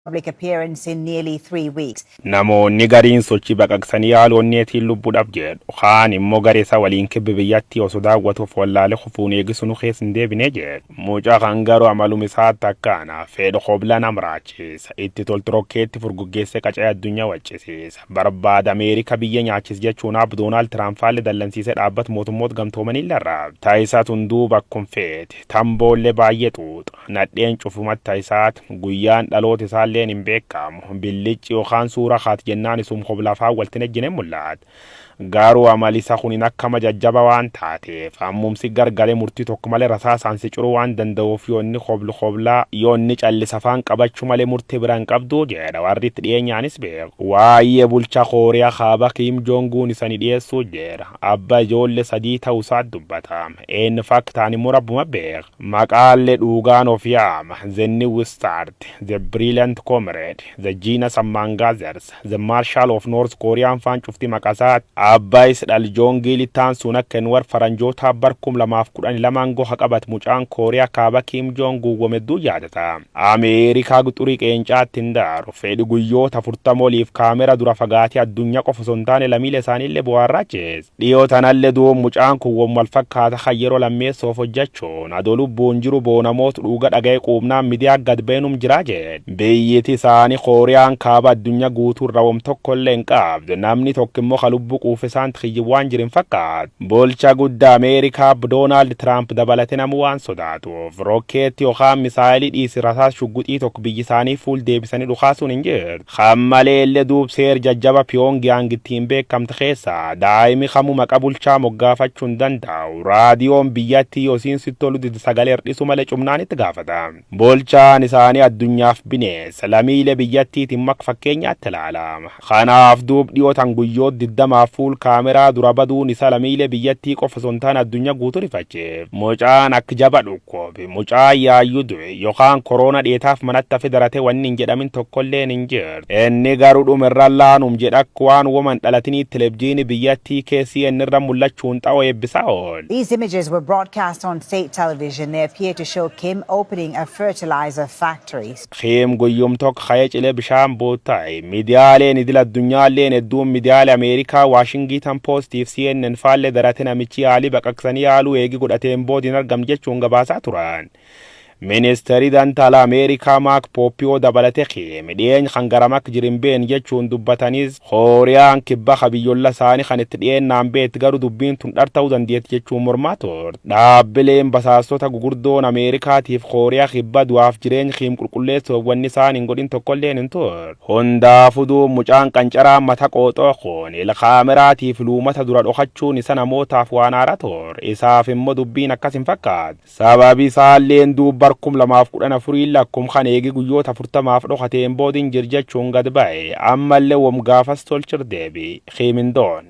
public appearance in nearly 3 weeks. Namoonni gariin sochii baqaqsanii haalonneetiin lubbuudhaaf jedhu kaan immoo gareessa waliin kibbi biyyatti osoo daawwatuuf wallaalee kufuun eegisunu keessa hin deebinee jedhu. Mucaa kan garuu amalum isaatti akkaana fedha hobla namraachisa itti toltu rokkeetti furguggeesse qaca'ee addunyaa waccisiisa barbaada Ameerika biyya nyaachis jechuunaaf Doonaald Tiraamp faalle dallansiisee dhaabbata mootummoota gamtoomanii irraa taayisaa tunduu bakkun feete tamboollee baay'ee xuuxa nadheen cufumatti taayisaat guyyaan dhaloota isaa leen hin beekamu billichi yookaan suura haati jennaan isum hoblafaa waltin ejjine mul'ata. Garuu amalisa kunin akkama jajjaba waan taateef ammumsi gargalee murtii tokko malee rasaasaan si curuu waan danda'uuf yoonni hoblaa yoonni callisa afaan qabachuu malee murtii biraan qabdu jedha warri itti dhiyeenyaanis beeku. Waa'ee bulchaa Kooriyaa kaaba Kim Jong-un isanii dhiyeessuu jedha abba ijoollee sadii ta'uusaa dubbata. Een faktaan immoo rabbuma beeka maqaalee dhugaan of yaama The New Start, The Brilliant Comrade, The Genius Among Others, The Marshal of North Korean faan cufti maqasaat Abbaayis Dhaljoongii litaan sun akka hin war faranjoota barkum 2012 goha qabat mucaan Kooriyaa kaaba Kim Jong-un wamedduu yaadata. Ameerikaa guxurii qeencaatti hin daaru fedhi guyyoota 40 oliif kaamera dura fagaatee addunyaa qofa sontaane lamiilee isaaniillee bu'aarraachees. Dhiyoo tanallee du'uun mucaan kun wal fakkaata kan yeroo lammeessoof hojjechuun adoo lubbuun jiru boonamoota dhuga dhaga'ee quubnaan miidiyaa gad beenum jiraa jedhe. Biyyiti isaanii Kooriyaan kaaba addunyaa guutuu irra wam tokkollee hin qabdu namni tokko immoo ka lubbu quufisaan xiyyiwwan jirin fakkaat. Bulchaa guddaa Ameerikaa Doonaald Tiraamp dabalatee namuu waan sodaatuuf rokkeetti yookaan misaayilii dhiisi rasaas shugguxii tokko biyyi isaanii fuul deebisanii dhukaasuun hin jirtu. Hammaleellee duubseer jajjaba Pyongyang ittiin beekamte keessa daa'imi kamuu maqaa bulchaa moggaafachuu hin danda'u. Raadiyoon biyyattii yoosiin sittolu sagalee hir'isu malee cumnaan itti gaafata. Bulchaan isaanii addunyaaf bineessa lamiilee biyyattiitiin maka fakkeenyaatti ilaalama. Kanaaf duub dhiyootan guyyoota 20 fuul kaameraa dura baduun isa lamiilee biyyattii qofa sontaan addunyaa guutuu rifacheef. Mucaan akka jaba dhukkoobe mucaa yaayyuu du'e yookaan koroona dheetaaf manatti hafe daratee wanni hin jedhamin tokkolleen hin jirtu. Inni garuu dhumirraan laanum jedhakka waan woman dhalatanii televizyiinii biyyattii keessii innirra mul'achuun xa'oo eebbisaa ool. These images were broadcast on state television. They appear to show Kim opening a fertilizer factory. Kim guyyum tokko ka'ee cilee bishaan boottaa'e miidiyaaleen idil addunyaalleen hedduun miidiyaalee Ameerikaa Washington Post fi CNN faalle darate namichi yaalii baqaqsanii yaaluu eegi godhateen boodiin argam jechuun gabaasaa turan. Ministeerri Dantala Ameerikaa Maak Pooppiyoo dabalatee keeme dhiyeenya kan garamak jirin been jechuun dubbatanis Kooriyaan kibba kabiyyolla isaanii kan itti dhiyeennaan beetti garuu dubbiin tun dhar ta'uu dandeetti jechuun mormaa ture. Dhaabbileen basaastota gugurdoon Ameerikaatiif Kooriyaa kibba du'aaf jireenya kiim qulqulleessuuf wanni isaan hin godhin tokkolleen hin ture. Hundaafuu duub mucaan qancaraan mata qooxoo kun kaameraatii fi luumata dura dhokachuun isa namootaaf waan haaraa ture. Isaaf immoo dubbiin akkas hin fakkaatu. Sababi isaalleen duub barkum 2014 lakkum kan eegi guyyoota 40 dhokateen boodin jirjechuun gad ba'e ammallee wam gaafas tolchir deebi Kimindoon.